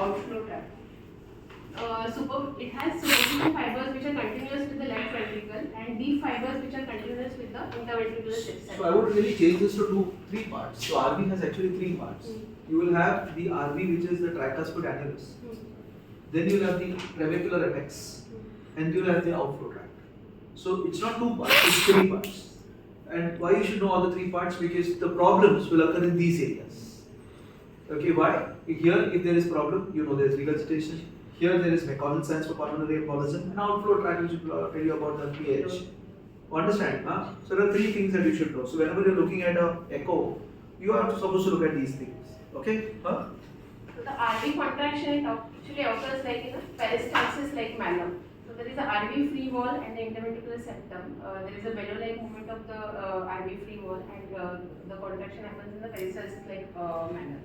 outflow tract. It has superficial fibers which are continuous with the left ventricle and deep fibers which are continuous with the interventricular septum. So I would really change this to three parts. So RV has actually three parts. You will have the RV, which is the tricuspid annulus. Then you will have the trabecular apex, and you will have the outflow tract. So it's not two parts, it's three parts. And why you should know all the three parts? Because the problems will occur in these areas. Okay, why? Here, if there is problem, you know there is regurgitation. Here there is McConnell signs for pulmonary embolism, and outflow tract which will tell you about the pH. Understand? Huh? So there are three things that you should know. So whenever you're looking at an echo, you are supposed to look at these things. Okay? Huh? So the RV contraction actually occurs like in a peristalsis-like manner. So there is a RV free wall and the interventricular septum. There is a bellow-like movement of the RV free wall, and the contraction happens in the peristalsis-like manner.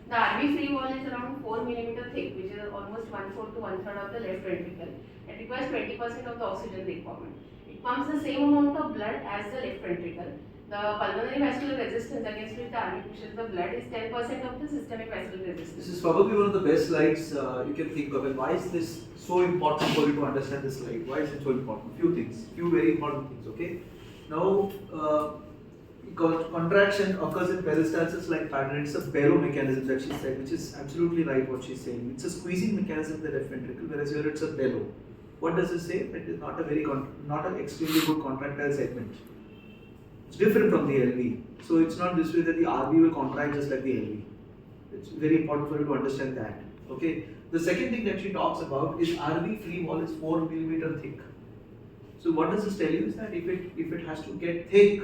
The RV free wall is around 4 mm thick, which is almost 1/4 to 1/3 of the left ventricle. It requires 20% of the oxygen requirement. It pumps the same amount of blood as the left ventricle. The pulmonary vascular resistance against which the RV pushes the blood is 10% of the systemic vascular resistance. This is probably one of the best slides you can think of. And why is this so important for you to understand this slide? Why is it so important? Few things, few very important things. Okay. Now, contraction occurs in peristalsis like pattern. It's a bellow mechanism that she said, which is absolutely right what she's saying. It's a squeezing mechanism in the left ventricle, whereas here it's a bellow. What does it say? It is not an extremely good contractile segment. It's different from the LV. So it's not this way that the RV will contract just like the LV. It's very important for you to understand that. Okay. The second thing that she talks about is RV free wall is 4 mm thick. So what does this tell you is that if it has to get thick,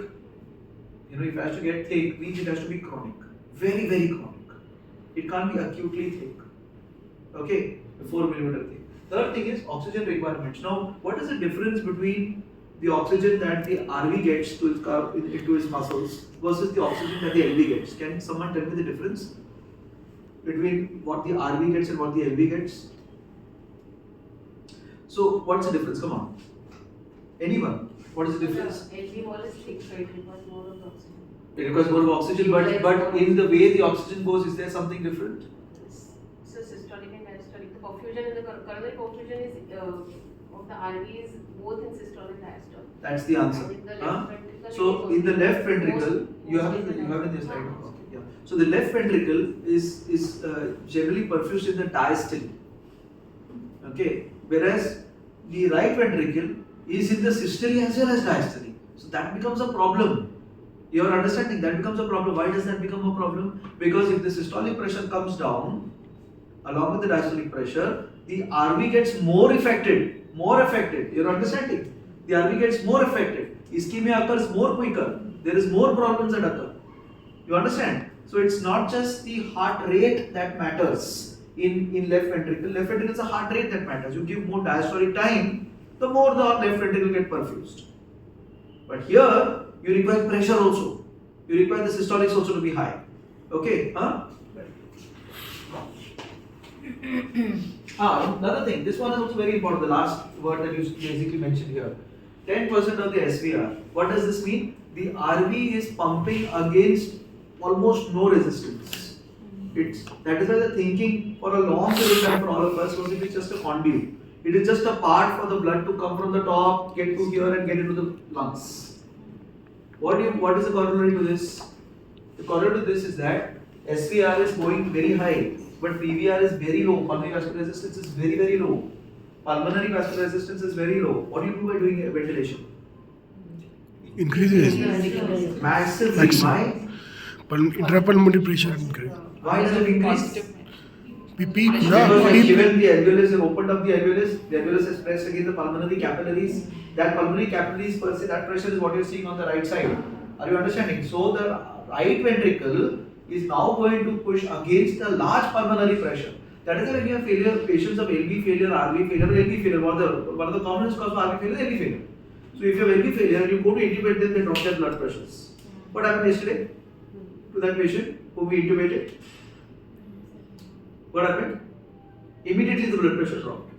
if it has to get thick, means it has to be chronic. Very, very chronic. It can't be acutely thick. Okay, 4 mm thick. Third thing is oxygen requirements. Now, what is the difference between the oxygen that the RV gets into its muscles versus the oxygen that the LV gets? Can someone tell me the difference between what the RV gets and what the LV gets? So, what's the difference? Come on. Anyone? What is the difference? LV wall is thick, so it requires more of oxygen. It requires more of oxygen, but in the way the oxygen goes, is there something different? So systolic and diastolic. The perfusion in the coronary perfusion is of the RV is both in systole and diastole. That's the answer. So in the left ventricle, you have it in this slide. Okay, yeah. So the left ventricle is generally perfused in the diastole. Okay, whereas the right ventricle is in the systole as well as diastole. So that becomes a problem. You are understanding? That becomes a problem. Why does that become a problem? Because if the systolic pressure comes down along with the diastolic pressure, the RV gets more affected. You are understanding? The RV gets more affected. Ischemia occurs more quicker. There is more problems that occur. You understand? So it's not just the heart rate that matters in left ventricle. Left ventricle is a heart rate that matters. You give more diastolic time, the more the left ventricle get perfused. But here, you require pressure also. You require the systolics also to be high. Okay? Huh? Another thing, this one is also very important, the last word that you basically mentioned here. 10% of the SVR. What does this mean? The RV is pumping against almost no resistance. That is why the thinking for a long period of time for all of us was it is just a conduit. It is just a part for the blood to come from the top, get to here and get into the lungs. What is the corollary to this? The corollary to this is that SVR is going very high, but PVR is very low. Pulmonary vascular resistance is very, very low. Pulmonary vascular resistance is very low. What do you do by doing ventilation? Increases. Massively. Why? Intrapulmonary pressure increases. Why does it increase? Because given the alveolus, you opened up the alveolus is pressed against the pulmonary capillaries. That pulmonary capillaries per se, that pressure is what you are seeing on the right side. Are you understanding? So the right ventricle is now going to push against the large pulmonary pressure. That is why when you have failure, patients of LV failure, RV failure, LV failure, one of the commonest causes of RV failure is LV failure. So if you have LV failure and you go to intubate them, they drop their blood pressures. What happened yesterday to that patient who we intubated? What happened? Immediately the blood pressure dropped.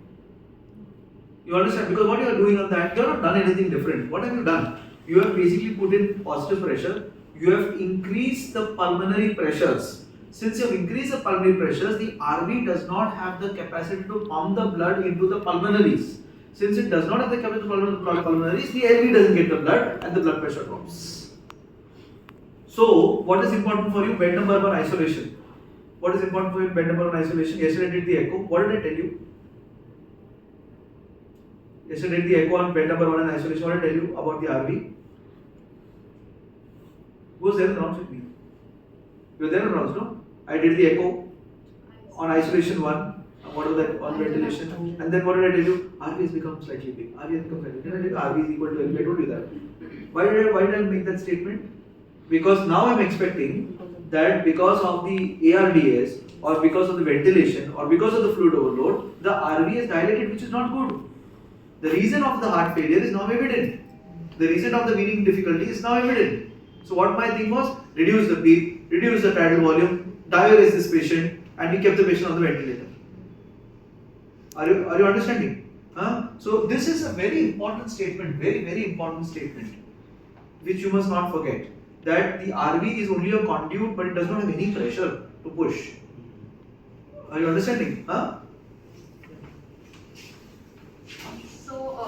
You understand? Because what you are doing on that, you have not done anything different. What have you done? You have basically put in positive pressure. You have increased the pulmonary pressures. Since you have increased the pulmonary pressures, the RV does not have the capacity to pump the blood into the pulmonaries. Since it does not have the capacity to pump the pulmonaries, the LV doesn't get the blood and the blood pressure drops. So, what is important for you? Bed number 1 isolation. What is important for you in bed number 1 isolation? Yesterday I did the echo. What did I tell you? Yesterday I did the echo on bed number 1 in isolation. What did I tell you about the RV? Who was there in the rounds with me? You were there in the rounds, no? I did the echo on isolation 1. What was that on ventilation? And then what did I tell you? RV has become slightly big. RV has become slightly big. Did I tell you RV is equal to LV? I told you that. Why did I make that statement? Because now I'm expecting that because of the ARDS or because of the ventilation or because of the fluid overload, the RV is dilated, which is not good. The reason of the heart failure is now evident. The reason of the weaning difficulty is now evident. So what my thing was, reduce the peak, reduce the tidal volume, diurese this patient, and we kept the patient on the ventilator. Are you understanding? So this is a very important statement, very important statement, which you must not forget. That the RV is only a conduit, but it does not have any pressure to push. Are you understanding? So,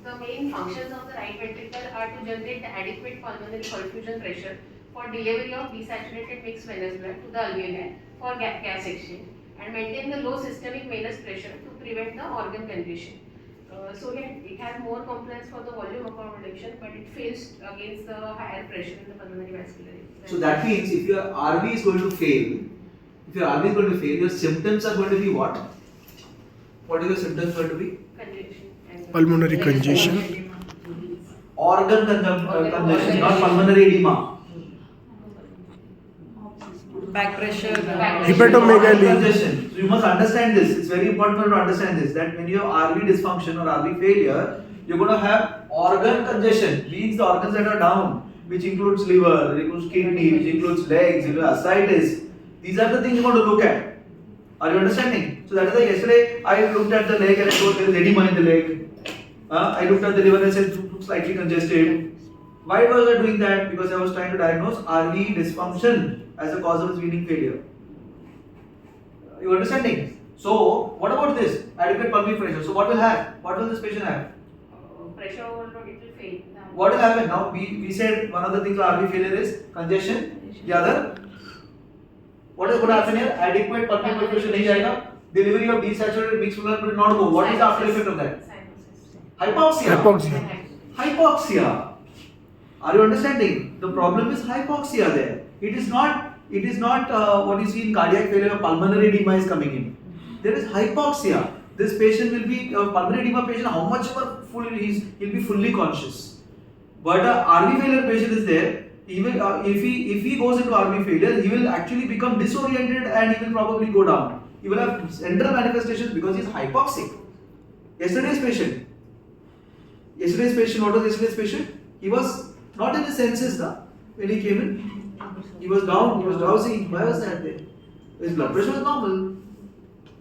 the main functions of the right ventricle are to generate the adequate pulmonary perfusion pressure for delivery of desaturated mixed venous blood to the alveoli for gas exchange and maintain the low systemic venous pressure to prevent the organ congestion. So it has more compliance for the volume accommodation, but it fails against the higher pressure in the pulmonary vascularity. So that means if your RV is going to fail, your symptoms are going to be what? What are the symptoms going to be? Congestion. Pulmonary congestion. Organ congestion, not pulmonary edema. Back pressure. Hepatomegaly. Congestion. So you must understand this. It's very important for you to understand this. That when you have RV dysfunction or RV failure, you're going to have organ congestion. Means the organs that are down, which includes liver, which includes kidney, which includes legs, ascites. These are the things you're going to look at. Are you understanding? So that is why yesterday I looked at the leg and I told there is edema in the leg. I looked at the liver and I said it looks slightly congested. Why was I doing that? Because I was trying to diagnose RV dysfunction as a cause of its weaning failure. You understanding? So, what about this? Adequate pulmonary pressure. So, what will happen? What will this patient have? Pressure overload, it will fail. What will happen? Now, we said one of the things of RV failure is congestion. The other? What is going to happen here? Adequate pulmonary pressure nahi jayega. Delivery of desaturated mixed blood will not go. What is the after effect of that? Hypoxia. Hypoxia. Are you understanding? The problem is hypoxia there. It is not what you see in cardiac failure, pulmonary edema is coming in. There is hypoxia. This patient will be a pulmonary edema patient, how much ever full he is, he'll be fully conscious. But a RV failure patient is there. He will, if he goes into RV failure, he will actually become disoriented and he will probably go down. He will have central manifestations because he is hypoxic. Yesterday's patient, what was yesterday's patient? He was not in his senses when he came in. He was down, he was drowsy. Why was that there? His blood pressure was normal.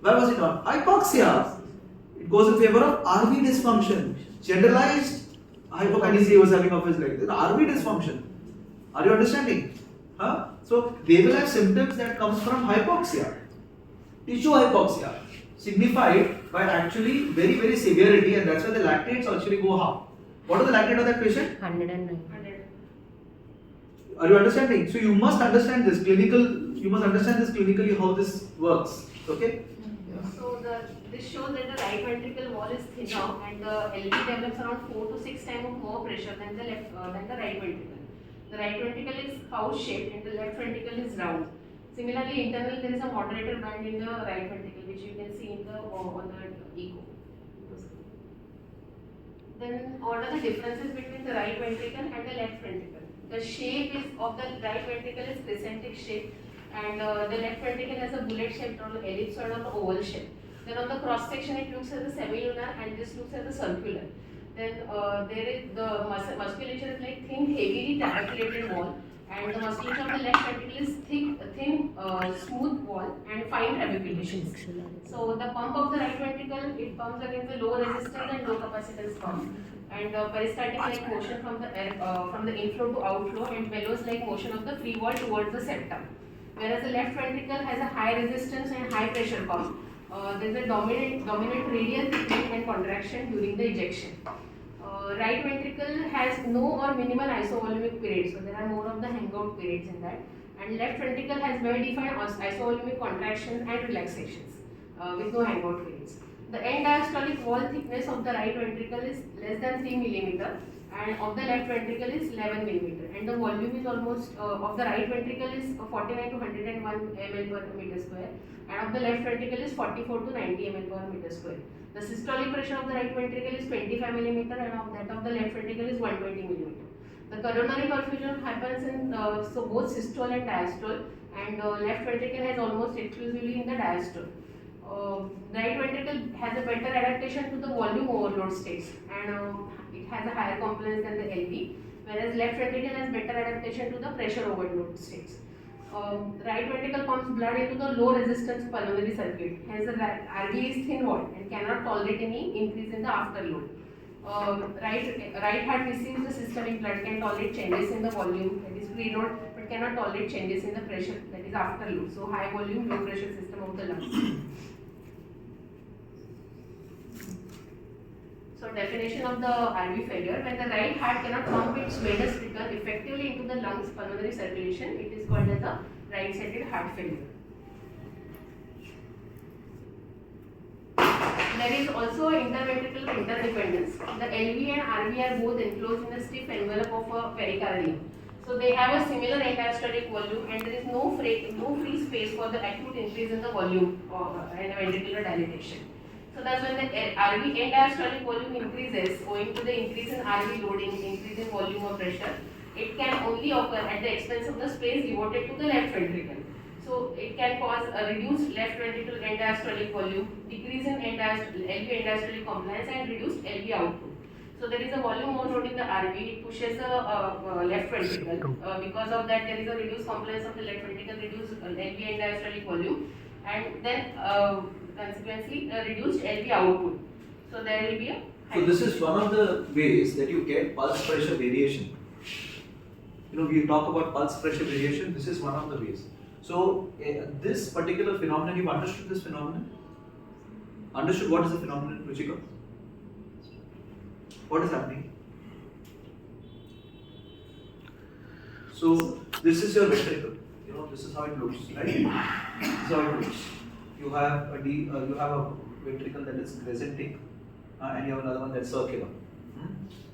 Why was it not? Hypoxia. It goes in favor of RV dysfunction. Generalized hypokinesia he was having of his leg. RV dysfunction. Are you understanding? So they will have symptoms that comes from hypoxia. Tissue hypoxia. Signified by actually very severity, and that's why the lactates actually go up. What are the lactates of that patient? 109. Are you understanding? So you must understand this clinically how this works. Okay? So this shows that the right ventricle wall is thinner and the LV develops around 4 to 6 times more pressure than the right ventricle. The right ventricle is pouch shaped and the left ventricle is round. Similarly, internally there is a moderator band in the right ventricle, which you can see in the on the echo. Then what are the differences between the right ventricle and the left ventricle? The shape of the right ventricle is crescentic shape, and the left ventricle has a bullet shape or ellipsoid or oval shape. Then on the cross section it looks as a semilunar and this looks as a circular. Then there is the musculature is like thin, heavily tabaculated wall, and the musculature of the left ventricle is thin, smooth wall and fine trabeculations. So the pump of the right ventricle, it pumps against the low resistance and low capacitance pump, and peristaltic like motion from the inflow to outflow, and bellows like motion of the free wall towards the septum. whereas the left ventricle has a high resistance and high pressure pump. There is a dominant radial thickening and contraction during the ejection. Right ventricle has no or minimal isovolumic period, so there are more of the hangout periods in that. And left ventricle has well defined isovolumic contractions and relaxations with no hangout periods. The end diastolic wall thickness of the right ventricle is less than 3 mm and of the left ventricle is 11 mm, and the volume is almost of the right ventricle is 49 to 101 ml per meter square, and of the left ventricle is 44 to 90 ml per meter square. The systolic pressure of the right ventricle is 25 mm and of that of the left ventricle is 120 mm. The coronary perfusion happens in so both systole and diastole, and left ventricle has almost exclusively in the diastole. Right ventricle has a better adaptation to the volume overload states, and it has a higher compliance than the LV, whereas left ventricle has better adaptation to the pressure overload states. Right ventricle pumps blood into the low resistance pulmonary circuit, hence the RV is thin walled and cannot tolerate any increase in the afterload. Right heart receives the systemic blood, can tolerate changes in the volume, that is preload, but cannot tolerate changes in the pressure, that is afterload. So high volume, low pressure system of the lungs. So definition of the RV failure: when the right heart cannot pump its venous trickle effectively into the lungs pulmonary circulation, it is called as a right-sided heart failure. There is also interventricular interdependence. The LV and RV are both enclosed in a stiff envelope of a pericardium. So they have a similar end-diastolic volume, and there is no free space for the acute increase in the volume and ventricular dilatation. So that's when the RV end-diastolic volume increases owing to the increase in RV loading, increase in volume or pressure. It can only occur at the expense of the space devoted to the left ventricle. So it can cause a reduced left ventricle end-diastolic volume, decrease in LV end-diastolic compliance, and reduced LV output. So there is a volume overload in the RV, it pushes the left ventricle. Because of that, there is a reduced compliance of the left ventricle, reduced LV end-diastolic volume, and then consequently reduced LV output. So there will be a So this is one of the ways that you get pulse pressure variation. You know, we talk about pulse pressure variation, this is one of the ways. So this particular phenomenon, you've understood this phenomenon? Understood what is the phenomenon, Ruchika? What is happening? So this is your ventricle. You know, this is how it looks, right? This is how it looks. You have a ventricle that is crescentic, and you have another one that's circular.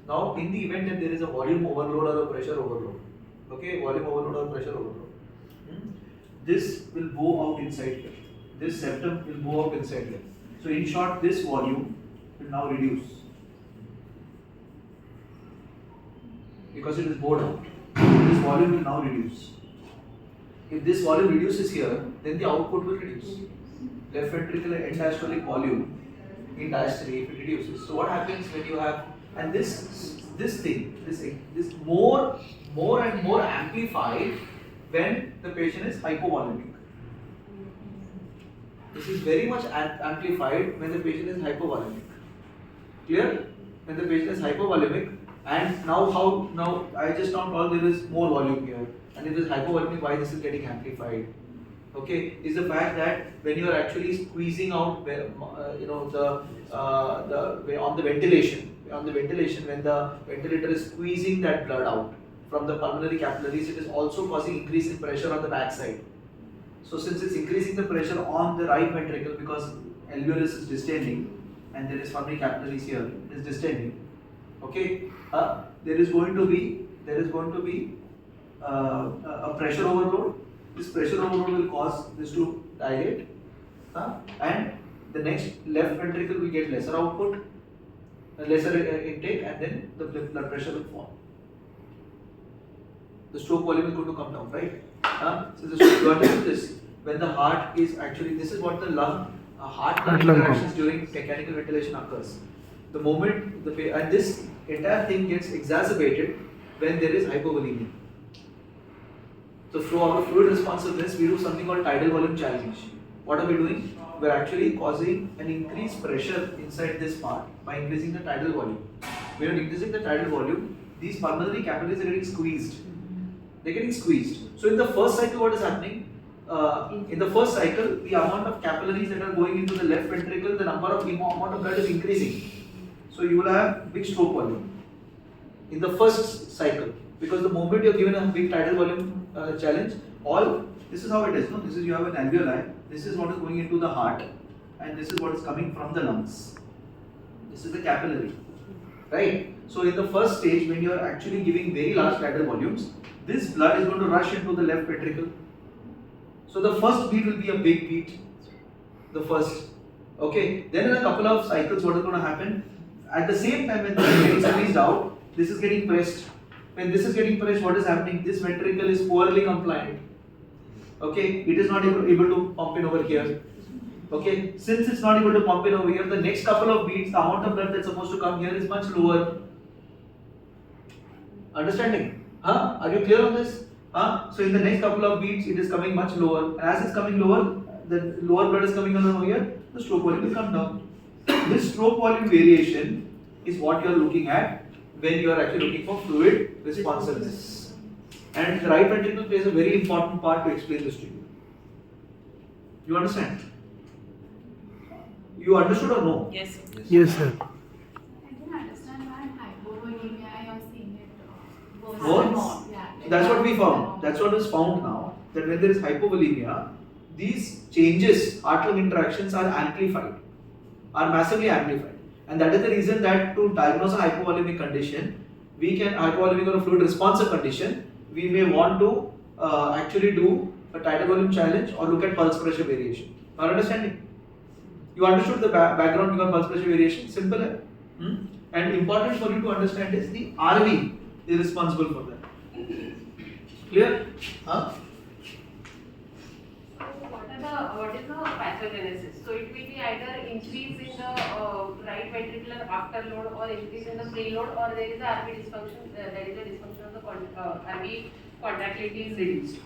Now, in the event that there is a volume overload or a pressure overload, okay, volume overload or pressure overload, this will go out inside here. This septum will go out inside here. So, in short, this volume will now reduce because it is bored out. This volume will now reduce. If this volume reduces here, then the output will reduce. Left ventricular end diastolic volume in diastole, if it reduces. So what happens when you have, and this more and more amplified when the patient is hypovolemic. This is very much amplified when the patient is hypovolemic. Clear? When the patient is hypovolemic, and now I just now told there is more volume here, and if it is hypovolemic, why this is getting amplified? Okay, is the fact that when you are actually squeezing out, on the ventilation, when the ventilator is squeezing that blood out from the pulmonary capillaries, it is also causing increase in pressure on the back side. So since it's increasing the pressure on the right ventricle because alveolus is distending and there is pulmonary capillaries here, it is distending. Okay, there is going to be a pressure overload. This pressure overload will cause this to dilate, and the next left ventricle will get lesser output, lesser intake, and then the blood pressure will fall. The stroke volume is going to come down, right? So you understand this. When the heart is actually, this is what the heart-lung interactions during mechanical ventilation occurs. The moment and this entire thing gets exacerbated when there is hypovolemia. So for our fluid responsiveness, we do something called tidal volume challenge. What are we doing? We are actually causing an increased pressure inside this part by increasing the tidal volume. When you are increasing the tidal volume, these pulmonary capillaries are getting squeezed. They are getting squeezed. So in the first cycle, what is happening? in the first cycle, the amount of capillaries that are going into the left ventricle, the amount of blood is increasing. So you will have big stroke volume in the first cycle, because the moment you're given a big tidal volume challenge, this is how it is. No, this is, you have an alveoli. This is what is going into the heart, and this is what is coming from the lungs. This is the capillary, right? So in the first stage, when you are actually giving very large tidal volumes, this blood is going to rush into the left ventricle. So the first beat will be a big beat, the first. Okay. Then in a couple of cycles, what is going to happen? At the same time, when the ventricle is squeezed out, this is getting pressed. When this is getting pressed, what is happening? This ventricle is poorly compliant. Okay, it is not able to pump in over here. Okay, since it's not able to pump in over here, the next couple of beats, the amount of blood that's supposed to come here is much lower. Understanding? Are you clear on this? So in the next couple of beats, it is coming much lower. And as it's coming lower, the lower blood is coming over here, the stroke volume will come down. This stroke volume variation is what you are looking at when you are actually looking for fluid responsiveness. And the right ventricle plays a very important part to explain this to you. You understand? You understood or no? Yes. Yes, sir. I can understand why hypovolemia I have seen it goes What? more. Yeah. That's what we found. That's what is found now. That when there is hypovolemia, these changes, heart-lung interactions are amplified, are massively amplified. And that is the reason that to diagnose a hypovolemic condition, hypovolemic or a fluid responsive condition, we may want to actually do a tidal volume challenge or look at pulse pressure variation. Are you understanding? You understood the background because pulse pressure variation? Simple. And important for you to understand is the RV is responsible for that. Clear? What is the pathogenesis? So it will be either increase in the right ventricular afterload or increase in the preload, or there is a RV dysfunction. There is a dysfunction of the RV contractility is reduced.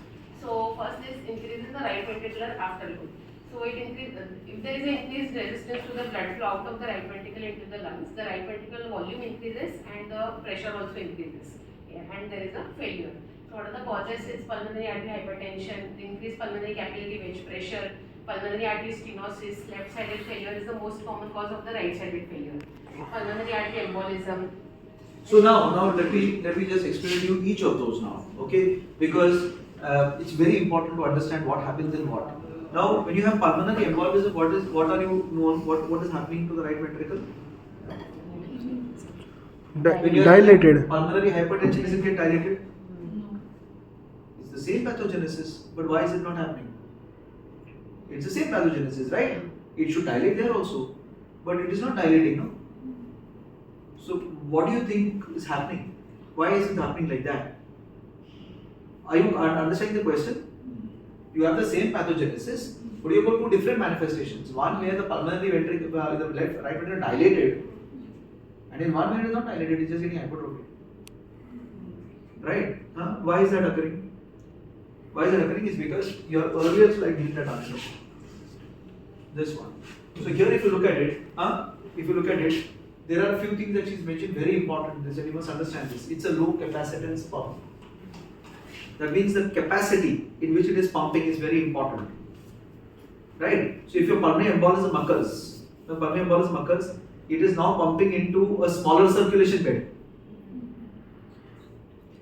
So first is increase in the right ventricular afterload. So it if there is an increased resistance to the blood flow out of the right ventricle into the lungs, the right ventricle volume increases and the pressure also increases, and there is a failure. So what are the causes? It's pulmonary artery hypertension, increased pulmonary capillary wedge pressure, pulmonary artery stenosis, left-sided failure is the most common cause of the right-sided failure. Pulmonary artery embolism. So now let me just explain to you each of those now, okay? Because it's very important to understand what happens in what. Now, when you have pulmonary embolism, what is happening to the right ventricle? When you have Dilated. pulmonary hypertension, is it get dilated? It's the same pathogenesis, but why is it not happening? It's the same pathogenesis, right? It should dilate there also, but it is not dilating, no? So, what do you think is happening? Why is it happening like that? Are you understanding the question? You have the same pathogenesis, but you have got two different manifestations. One where the pulmonary ventricle, the right ventricle dilated, and in one where it is not dilated, it is just getting hypertrophy. Right? Why is that occurring? Why is that occurring? Is because your earlier slide did that answer. This one. So here, if you look at it, there are a few things that she's mentioned very important. This, and you must understand this. It's a low capacitance pump. That means the capacity in which it is pumping is very important. Right? So if your pulmonary embolism occurs, it is now pumping into a smaller circulation bed.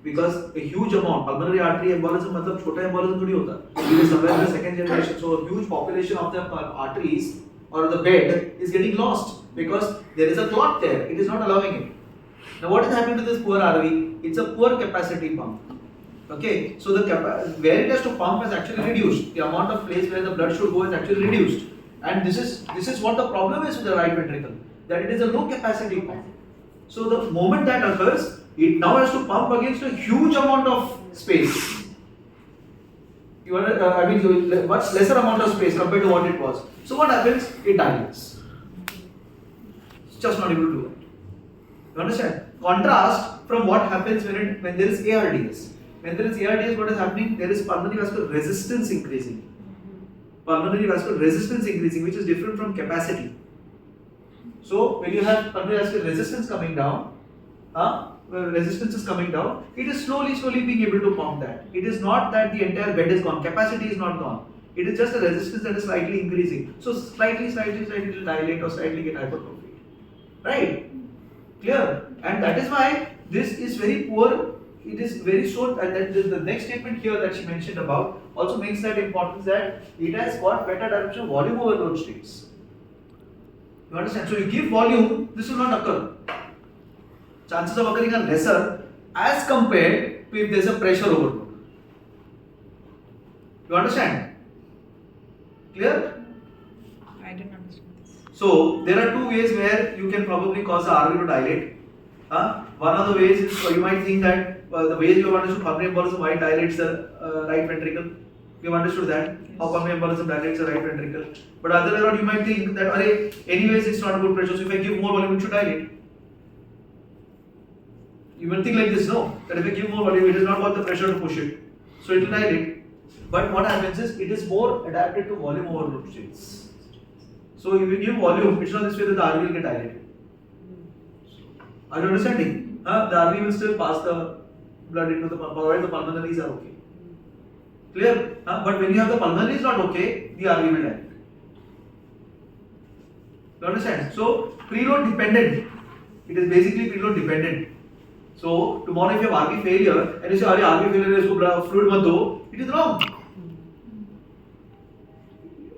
Because a huge amount, pulmonary artery embolism, मतलब छोटा embolism थोड़ी होता, it is somewhere in the second generation. So a huge population of the arteries or the bed is getting lost because there is a clot there. It is not allowing it. Now what is happening to this poor RV? It's a poor capacity pump. Okay, so the where it has to pump has actually reduced. The amount of place where the blood should go is actually reduced, and this is what the problem is with the right ventricle, that it is a low capacity pump. So the moment that occurs, it now has to pump against a huge amount of space. Much lesser amount of space compared to what it was. So what happens? It dilates. It's just not able to do it. You understand? Contrast from what happens when there is ARDS. When there is ARDS, what is happening? There is pulmonary vascular resistance increasing. Pulmonary vascular resistance increasing, which is different from capacity. So when you have pulmonary vascular resistance coming down, resistance is coming down, it is slowly being able to pump that. It is not that the entire bed is gone, capacity is not gone. It is just a resistance that is slightly increasing. So slightly it will dilate or slightly get hypertrophy. Right? Clear? And that is why this is very poor. It is very short, and that the next statement here that she mentioned about also makes that importance that it has got better dimension volume overload states. You understand? So you give volume, this will not occur. Chances of occurring are lesser as compared to if there is a pressure overload. You understand? Clear? I didn't understand this. So there are two ways where you can probably cause the RV to dilate. One of the ways is you might think that the way you have understood pulmonary embolism, why it dilates the right ventricle. You have understood that how pulmonary embolism dilates the right ventricle. But other way around, you might think that anyways it's not a good pressure, so if I give more volume, it should dilate. You will think like this, no? That if I give more volume, it has not got the pressure to push it, so it will dilate. But what happens is it is more adapted to volume overload states. So if you give volume, it's not this way that the RV will get dilated. Are you understanding? The RV will still pass the blood into the provided the pulmonaries are okay. Clear? But when you have the pulmonaries not okay, the RV will dilate. You understand? So preload dependent. It is basically preload dependent. So tomorrow if you have RV failure and you say RV failure is fluid mat do, it is wrong.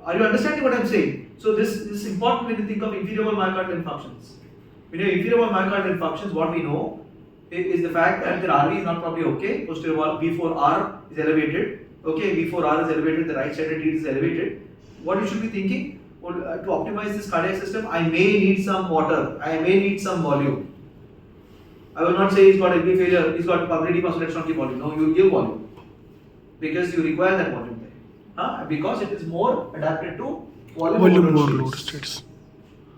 Are you understanding what I am saying? So this is important when you think of inferior wall myocardial infarctions. When you have inferior wall myocardial infarctions, what we know is the fact that the RV is not probably okay. Posterior wall V4R is elevated. Okay, V4R is elevated. The right sided lead is elevated. What you should be thinking? Well, to optimize this cardiac system, I may need some water. I may need some volume. I will not say he's got LV failure. He's got pulmonary deep let's not give volume. No, you give volume because you require that volume there. Because it is more adapted to volume overload states.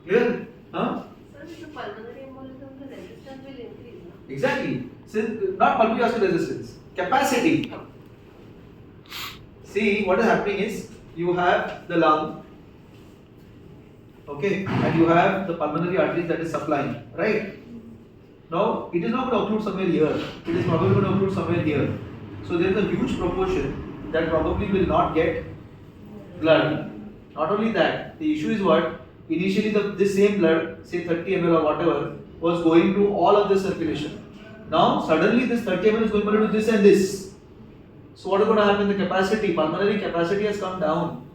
Clear? Sir, with the pulmonary embolism, the resistance will increase, no? Exactly. Since not pulmonary vascular resistance, capacity. See, what is happening is you have the lung, okay, and you have the pulmonary arteries that is supplying, right? Now, it is not going to occlude somewhere here. It is probably going to occlude somewhere here. So there is a huge proportion that probably will not get blood. Not only that, the issue is what? Initially, this same blood, say 30 ml or whatever, was going to all of the circulation. Now, suddenly this 30 ml is going to this and this. So what is going to happen? The capacity, pulmonary capacity has come down.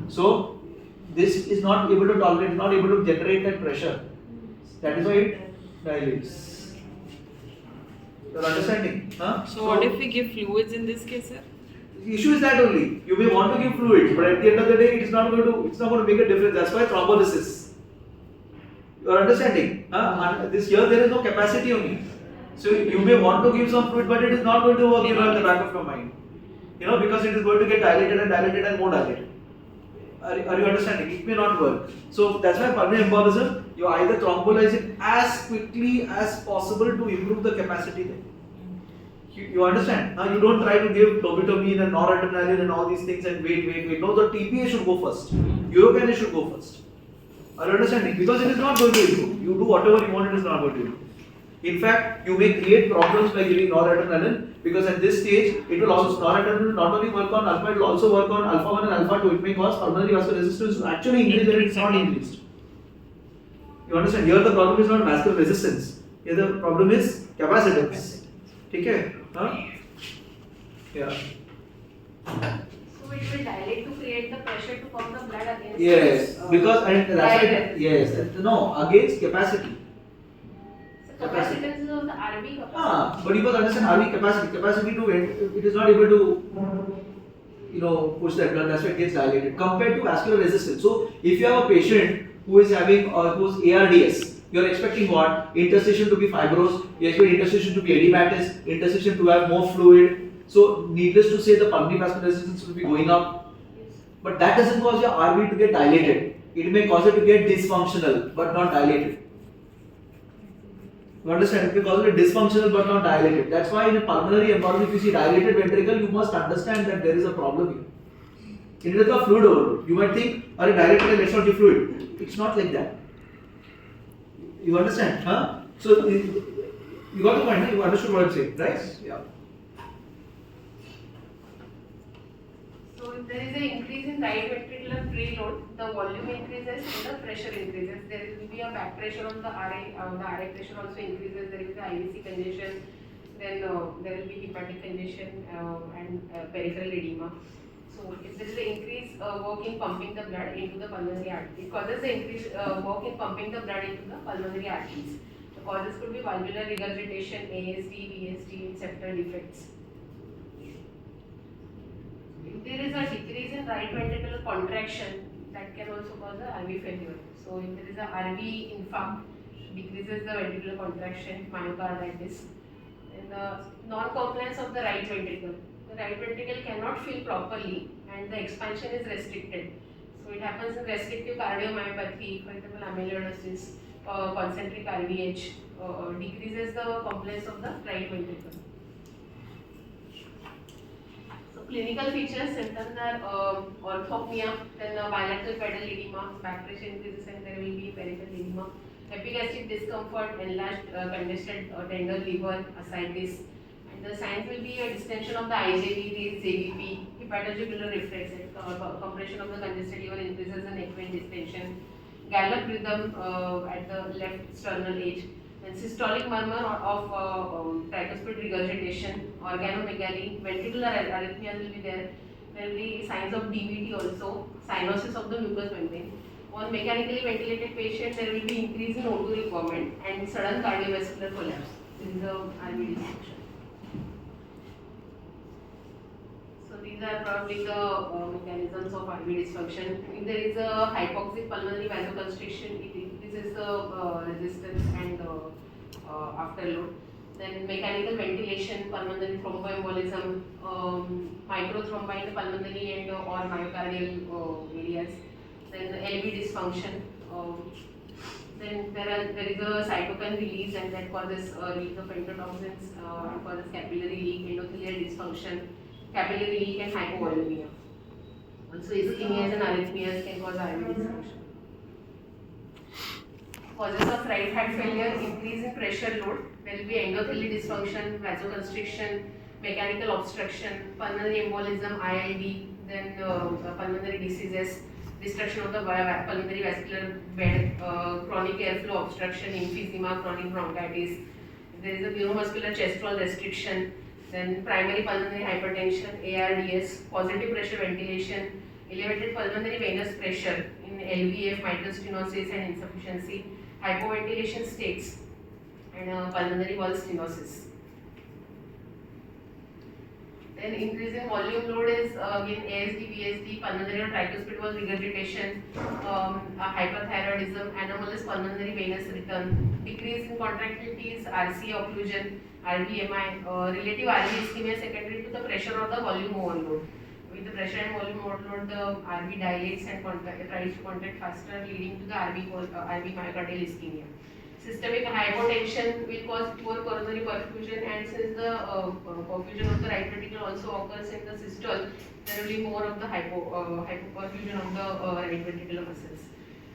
So this is not able to tolerate, not able to generate that pressure. That is why it dilates. You are understanding? So what if we give fluids in this case, sir? The issue is that only. You may want to give fluids, but at the end of the day, it's not going to make a difference. That's why thrombolysis. You are understanding? This here there is no capacity only. So you may want to give some fluid, but it is not going to work at the back of your mind. Because it is going to get dilated and more dilated. Are you understanding? It may not work. So that's why pulmonary embolism, you either thrombolyze it as quickly as possible to improve the capacity there. You understand? You don't try to give dobutamine and noradrenaline and all these things and wait. No, the TPA should go first. Urocanase should go first. Are you understanding? Because it is not going to improve. You do whatever you want, it is not going to improve. In fact, you may create problems by giving noradrenaline because at this stage, it will also noradrenaline will not only work on alpha, it will also work on alpha 1 and alpha 2. It may cause pulmonary vascular resistance to actually increase when it's not increased. You understand? Here the problem is not vascular resistance. Here the problem is capacitance. Okay? Yeah. So it will dilate to create the pressure to pump the blood against. Yes, because and that's why. Yes, no, against capacity. So capacitance is of the RV capacity. But you must understand RV capacity. Capacity to it is not able to push that blood. That's why it gets dilated. Compared to vascular resistance. So if you have a patient who is having who's ARDS. You are expecting what? Interstitial to be fibrous, you expect interstitial to be edematous, interstitial to have more fluid. So, needless to say, the pulmonary vascular resistance will be going up. But that doesn't cause your RV to get dilated. It may cause it to get dysfunctional, but not dilated. You understand? It may cause it dysfunctional, but not dilated. That's why in a pulmonary embolism, if you see dilated ventricle, you must understand that there is a problem here. It is a fluid overload. You might think, are dilated, let's not give fluid. It's not like that. You understand? So, you got the point, you understood what I'm saying, right? Yeah. So So if there is an increase in right ventricular preload, the volume increases and the pressure increases. There will be a back pressure on the RA pressure also increases. There is a IVC congestion, then there will be hepatic congestion and peripheral edema. So if there is an increase work in pumping the blood into the pulmonary artery, it causes the increase work in pumping the blood into the pulmonary arteries. The causes could be valvular regurgitation, ASD, VSD, and septal defects. If there is a decrease in right ventricular contraction, that can also cause a RV failure. So if there is a RV infarct, decreases the ventricular contraction, myocarditis. And the non-compliance of the right ventricle. The right ventricle cannot fill properly and the expansion is restricted. So it happens in restrictive cardiomyopathy, for example amyloidosis, concentric RVH, decreases the compliance of the right ventricle. Clinical features, symptoms are orthopnea, then bilateral pedal edema, back pressure increases and there will be peripheral edema, epigastric discomfort, enlarged congested tender liver, ascites, and the signs will be a distension of the IJV, raised JVP, hepatojugular reflex, compression of the congested liver increases the neck vein distension, gallop rhythm at the left sternal edge, and systolic murmur of tricuspid regurgitation, organomegaly, ventricular arrhythmias will be there. There will be signs of DVT also, cyanosis of the mucous membrane. On mechanically ventilated patient, there will be increase in O2 requirement and sudden cardiovascular collapse. This is the RV dysfunction. So these are probably the mechanisms of RV dysfunction. If there is a hypoxic pulmonary vasoconstriction, it increases the resistance and afterload. Then mechanical ventilation, pulmonary thromboembolism, microthrombi in the pulmonary and or myocardial areas. Then LV dysfunction. Then there is a cytokine release and that causes release of endotoxins and causes capillary leak, endothelial dysfunction, capillary leak and hypovolemia. Also ischemias and arrhythmias can cause RV dysfunction. Causes of right heart failure, increase in pressure load, there will be endothelial dysfunction, vasoconstriction, mechanical obstruction, pulmonary embolism, ILD, then pulmonary diseases, destruction of the pulmonary vascular bed, chronic airflow obstruction, emphysema, chronic bronchitis. There is a neuromuscular chest wall restriction, then primary pulmonary hypertension, ARDS, positive pressure ventilation, elevated pulmonary venous pressure in LVF, mitral stenosis and insufficiency, hypoventilation states, and pulmonary wall stenosis. Then increase in volume load is again ASD, VSD, pulmonary or tricuspid wall regurgitation, hyperthyroidism, anomalous pulmonary venous return, decrease in contractility is RCA occlusion, RVMI, relative RV ischemia secondary to the pressure or the volume overload. With the pressure and volume overload, the RV dilates and tries to contract faster, leading to the RV myocardial ischemia. Systemic hypotension will cause poor coronary perfusion, and since the perfusion of the right ventricle also occurs in the systole, there will be more of the hypoperfusion of the right ventricular muscles.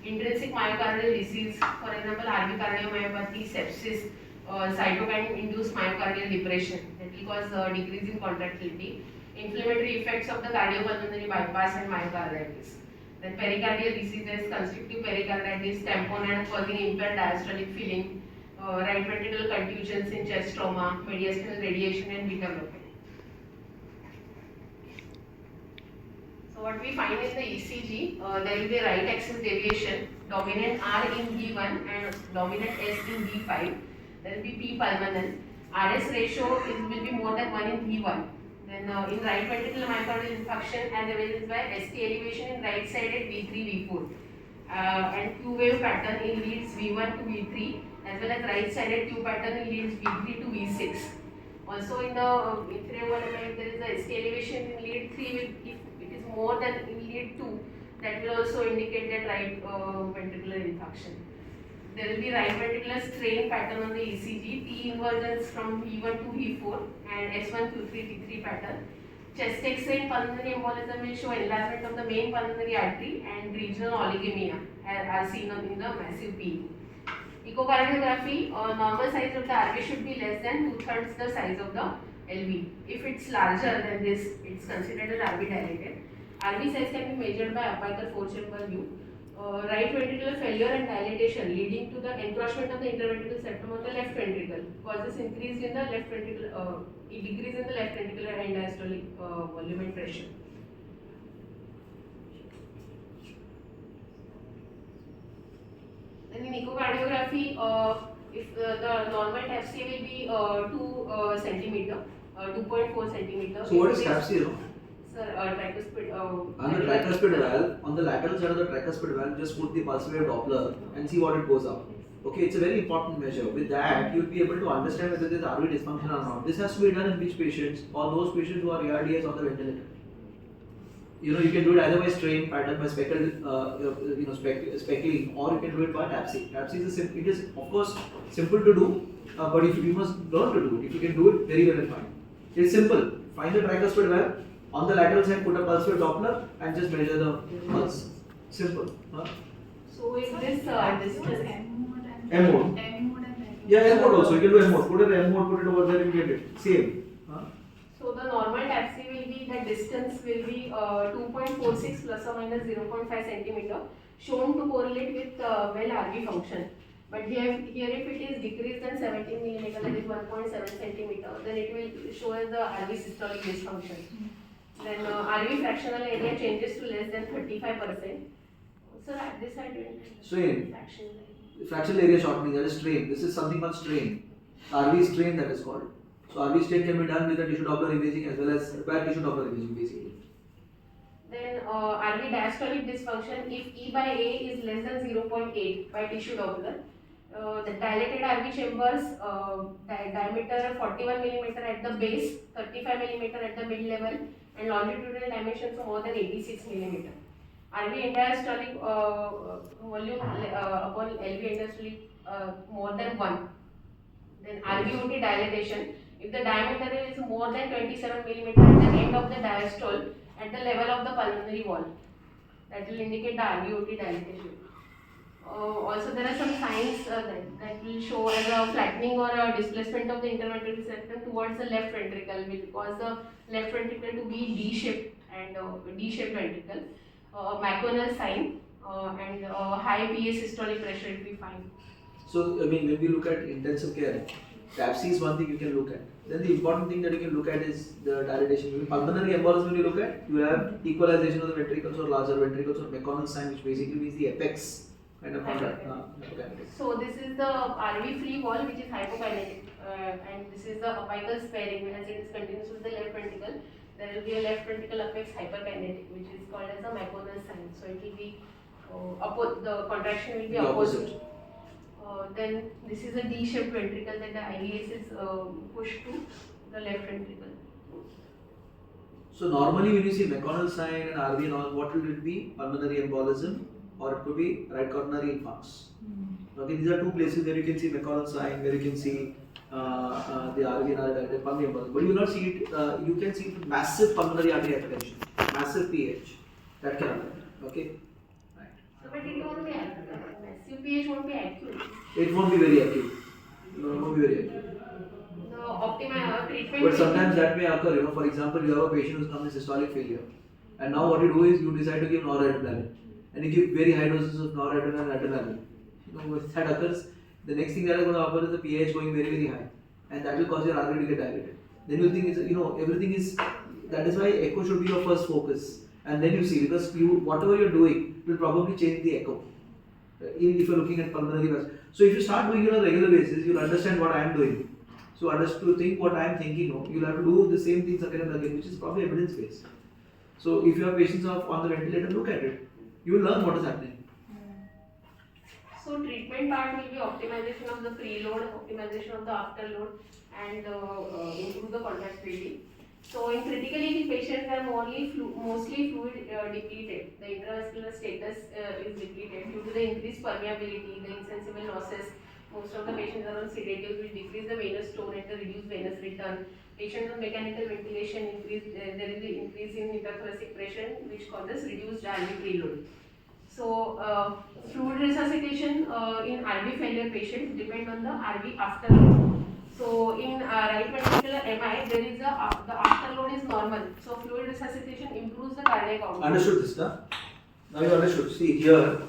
Intrinsic myocardial disease, for example, RV cardiomyopathy, sepsis, cytokine-induced myocardial depression, that will cause decrease in contractility. Inflammatory effects of the cardiopulmonary bypass and myocarditis. Then pericardial diseases, constrictive pericarditis, tamponade causing impaired diastolic filling, right ventricular contusions in chest trauma, mediastinal radiation and beta blockade. So what we find in the ECG, there will be right axis deviation, dominant R in V1 and dominant S in V5. There will be P pulmonal. RS ratio will be more than 1 in V1. Then in right ventricular myocardial infarction as evidenced by ST elevation in right side at V3, V4 and Q wave pattern in leads V1 to V3 as well as right sided Q pattern in leads V3 to V6. Also in the inferior wall, if there is a ST elevation in lead 3, if it is more than in lead 2, that will also indicate that right ventricular infarction. There will be right ventricular strain pattern on the ECG, T inversions from V1 to V4 and S1 Q3 T3 pattern. Chest X-ray in pulmonary embolism will show enlargement of the main pulmonary artery and regional oligemia as seen in the massive PE. Echocardiography, normal size of the RV should be less than 2/3 the size of the LV. If it's larger than this, it's considered as RV dilated. RV size can be measured by apical four-chamber view. Right ventricular failure and dilatation leading to the encroachment of the interventricular septum of the left ventricle causes increase in the left ventricular, decrease in the left ventricular end diastolic volume and pressure. Then in echocardiography, if the normal TAPC will be 2 centimeter, 2.4 centimeter. So what is If it TAPC, you know? Sir, tricuspid. On the tricuspid valve, on the lateral side of the tricuspid valve, just put the pulse wave Doppler and see what it goes up. Okay, it's a very important measure. With that, you'll be able to understand whether there is RV dysfunction or not. This has to be done in which patients, or those patients who are ARDS on the ventilator. You know, you can do it either by strain pattern, by speckled, speckling, or you can do it by TAPC. TAPC is it is of course simple to do, but if you must learn to do it. If you can do it, very well and fine. It's simple. Find the tricuspid valve. On the lateral side, put a pulse wave Doppler and just measure the pulse. Simple. Huh? So in this distance. M mode. M mode and then. Yeah, M mode also. You can do M mode. Put it M mode, put it over there and get it. Same. Huh? So the normal TAPC will be, the distance will be 2.46 plus or minus 0.5 centimeter, shown to correlate with well RV function. But here if it is decreased than 17 millimeter, that is 1.7 centimeter, then it will show as the RV systolic dysfunction. Then RV fractional area changes to less than 35%. So at this I don't Strain. fractional area. Fractional area shortening, that is strain. This is something called strain. RV strain, that is called. So RV strain can be done with a tissue Doppler imaging as well as required tissue Doppler imaging basically. Then RV diastolic dysfunction, if E by A is less than 0.8 by tissue Doppler, the dilated RV chambers diameter 41 millimeter at the base, 35 millimeter at the mid level, and longitudinal dimensions of more than 86 millimeter. RV end-diastolic volume upon LV end-diastolic more than 1. Then RVOT dilatation, if the diameter is more than 27 millimeter at the end of the diastole at the level of the pulmonary wall, that will indicate the RVOT dilatation. Also, there are some signs that will show as a flattening or a displacement of the interventricular septum towards the left ventricle, will cause the left ventricle to be D-shaped and D-shaped ventricle. McConnell sign and high PA systolic pressure will be fine. So, I mean, when we look at intensive care, TAPC is one thing you can look at. Then the important thing that you can look at is the dilatation. When pulmonary embolism, you look at, you have equalization of the ventricles or larger ventricles or McConnell sign, which basically means the apex kind of hypokinetic. So this is the RV free wall, which is hypokinetic, and this is the apical sparing, as it is continuous with the left ventricle. There will be a left ventricle apex hyperkinetic, which is called as a McConnell sign. So it will be the contraction will be opposite. Then this is a D-shaped ventricle that the IVS is pushed to the left ventricle. So normally when you see McConnell sign and RV and all, what will it be? Pulmonary embolism, or it could be right coronary infarcts. Okay, these are two places where you can see McConnell sign, where you can see the RV and the pulmonary embolism. But you will not see it. You can see massive pulmonary artery hypertension, massive PH. That can happen. Okay. Right. So, but it won't be acute. Massive pH won't be acute. It won't be very acute. No, it won't be very acute. The optimal treatment. But sometimes that may occur. You know, for example, you have a patient who's come with systolic failure, and now what you do is you decide to give noradrenaline, and you give very high doses of noradrenaline and adrenaline. You know, if that occurs, the next thing that is going to occur is the pH going very, very high, and that will cause your RV to get dilated. Then you think, everything is. That is why echo should be your first focus, and then you see, because whatever you're doing will probably change the echo. If you're looking at pulmonary vascular. So if you start doing it on a regular basis, you'll understand what I am doing. So to think what I am thinking of, you'll have to do the same things again and again, which is probably evidence based. So if you have patients on the ventilator, look at it. You will learn what is happening. So treatment part will be optimization of the preload, optimization of the afterload, and improve the contractility. So in critically ill patients are mostly fluid depleted. The intravascular status is depleted due to the increased permeability, the insensible losses. Most of the patients are on sedatives, which decrease the venous tone and the reduced venous return. Patients on mechanical ventilation there is an increase in intrathoracic pressure, which causes reduced RV preload. So fluid resuscitation in RV failure patients depend on the RV afterload. So in right ventricular MI, there is the afterload is normal. So fluid resuscitation improves the cardiac output. Understood this, na? Now you understood. See here,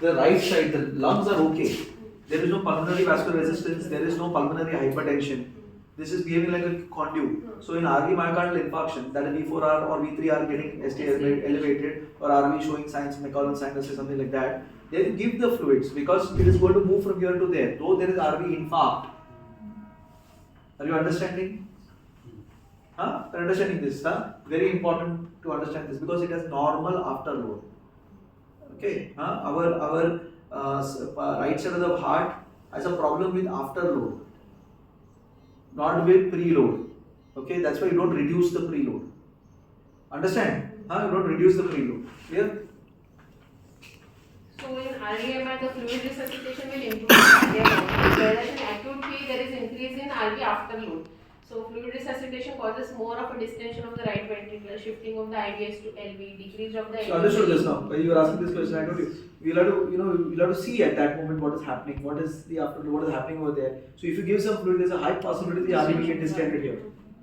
the right side, the lungs are okay. There is no pulmonary vascular resistance. There is no pulmonary hypertension. This is behaving like a conduit. So in RV myocardial infarction, that is V4R or V3R getting ST elevated, or RV showing signs, McCollum sinus or something like that, they will give the fluids because it is going to move from here to there. Though there is RV infarct. Are you understanding? Huh? Are you understanding this? Huh? Very important to understand this because it has normal afterload. Okay? Huh? Our right side of the heart has a problem with afterload, not with preload. Okay? That's why you don't reduce the preload. Understand? Huh? You don't reduce the preload. Clear? So in RVMI, the fluid resuscitation will improve the cardiac output, whereas in acute P, there is increase in RV afterload. So fluid resuscitation causes more of a distension of the right ventricle, shifting of the IVS to LV, decrease of the. So understood this now. When you are asking this question, I told you, we'll have to, you'll have to see at that moment what is happening, what is the afterload, what is happening over there. So if you give some fluid, there's a high possibility the RV will get distended here.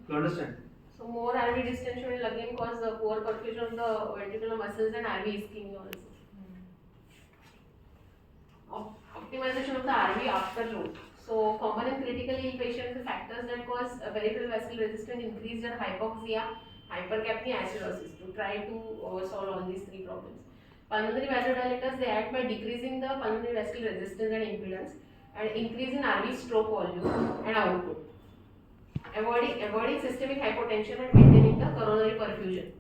You understand? So more RV distension will again cause the poor perfusion of the ventricular muscles and RV ischemia also. Optimization of the RV afterload. So common in critically ill patients, the factors that cause peripheral vascular resistance increase their hypoxia, hypercapnia, acidosis to try to solve all these three problems. Pulmonary vasodilators, they act by decreasing the pulmonary vascular resistance and impedance and increase in RV stroke volume and output. Avoiding systemic hypotension and maintaining the coronary perfusion.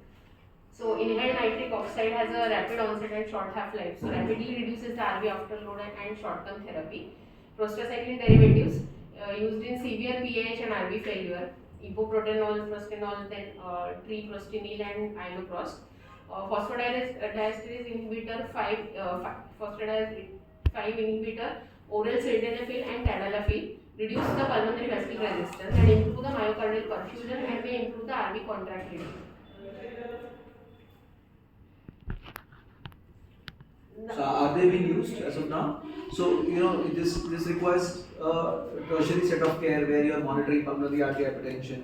So inhaled nitric oxide has a rapid onset and short half-life. So rapidly reduces the RV afterload and short-term therapy. Prostacyclin derivatives used in severe PAH and RV failure. Ibupropanol, prostanol, then treprostinil and iloprost. Phosphodiesterase inhibitor 5 inhibitor, oral sildenafil and tadalafil reduce the pulmonary vascular resistance and improve the myocardial perfusion and may improve the RV contractility. So are they being used as of now? So this requires a tertiary set of care where you are monitoring pulmonary artery hypertension.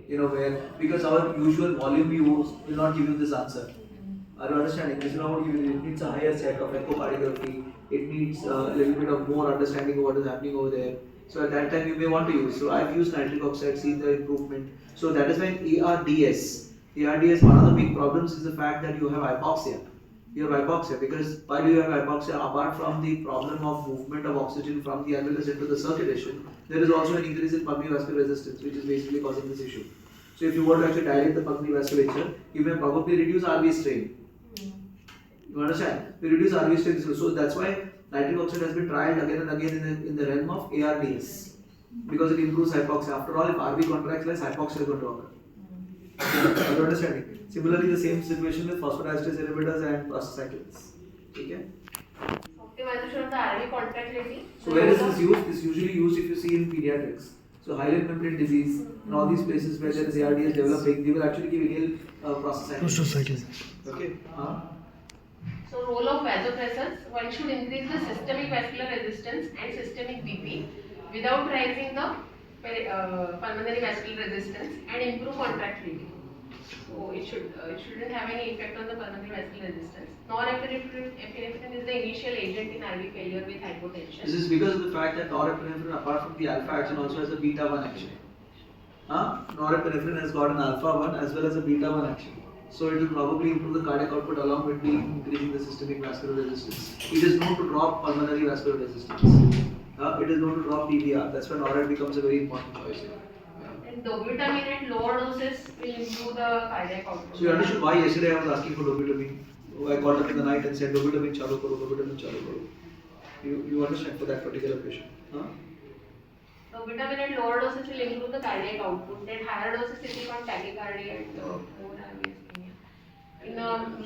Where because our usual volume use will not give you this answer. Are you understanding? This is not give you. It needs a higher set of echocardiography. It needs a little bit of more understanding of what is happening over there. So at that time you may want to use. So I've used nitric oxide, seen the improvement. So that is why ARDS. ARDS, one of the big problems is the fact that you have hypoxia. You have hypoxia because why do you have hypoxia? Apart from the problem of movement of oxygen from the alveolus into the circulation, there is also an increase in pulmonary vascular resistance, which is basically causing this issue. So if you want to actually dilate the pulmonary vasculature, you may probably reduce RV strain. You understand? We reduce RV strain. So that's why nitric oxide has been tried again and again in the realm of ARDS because it improves hypoxia. After all, if RV contracts less, hypoxia is going to occur. Are you understanding? Similarly, the same situation with phosphodiesterase inhibitors and prostacyclins. Okay? Optimization of the RV contractility. So where is this used? This is usually used if you see in pediatrics. So hyaline membrane disease and all these places where there is ARDS developing, they will actually give inhaled prostacyclins. Okay? So role of vasopressors, one should increase the systemic vascular resistance and systemic BP without raising the pulmonary vascular resistance and improve contractility. So it shouldn't have any effect on the pulmonary vascular resistance. Norepinephrine is the initial agent in RV failure with hypotension. This is because of the fact that norepinephrine, apart from the alpha action, also has a beta 1 action. Norepinephrine has got an alpha 1 as well as a beta 1 action. So it will probably improve the cardiac output along with increasing the systemic vascular resistance. It is known to drop pulmonary vascular resistance. It is known to drop PVR. That's when Norep becomes a very important choice. And dobutamine at lower doses will improve the cardiac output. So you understood why yesterday I was asking for dobutamine. I got up in the night and said dobutamine chalu karo, dobutamine chalu karo. You understand for that particular patient? Dobutamine at lower doses will improve the cardiac output. At higher doses it will cause tachycardia and more RV ischemia.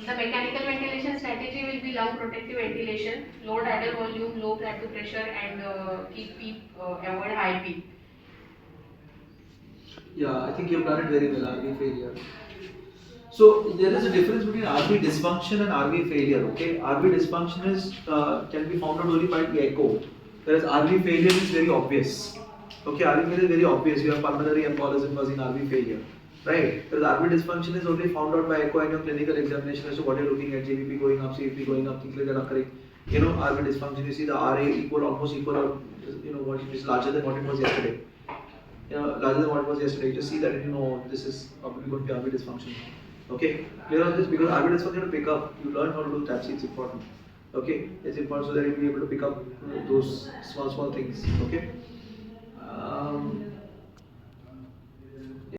The mechanical ventilation strategy will be lung protective ventilation, low tidal volume, low plateau pressure, and keep PEEP, avoid high PEEP. Yeah, I think you've done it very well, RV failure. So there is a difference between RV dysfunction and RV failure. Okay, RV dysfunction is can be found out only by the echo, whereas RV failure is very obvious. Okay, RV failure is very obvious. You have pulmonary embolism causing RV failure, right? Because RV dysfunction is only found out by echo and your clinical examination as to what you're looking at, GBP going up, CVP going up, things like that occurring. You know, RV dysfunction, you see the RA equal, almost equal, or what is larger than what it was yesterday. Larger than what it was yesterday. You just see that, this is probably going to be RV dysfunction. Okay, clear on this? Because RV dysfunction to pick up, you learn how to do TAPC, it's important. Okay, it's important so that you'll be able to pick up those small things. Okay.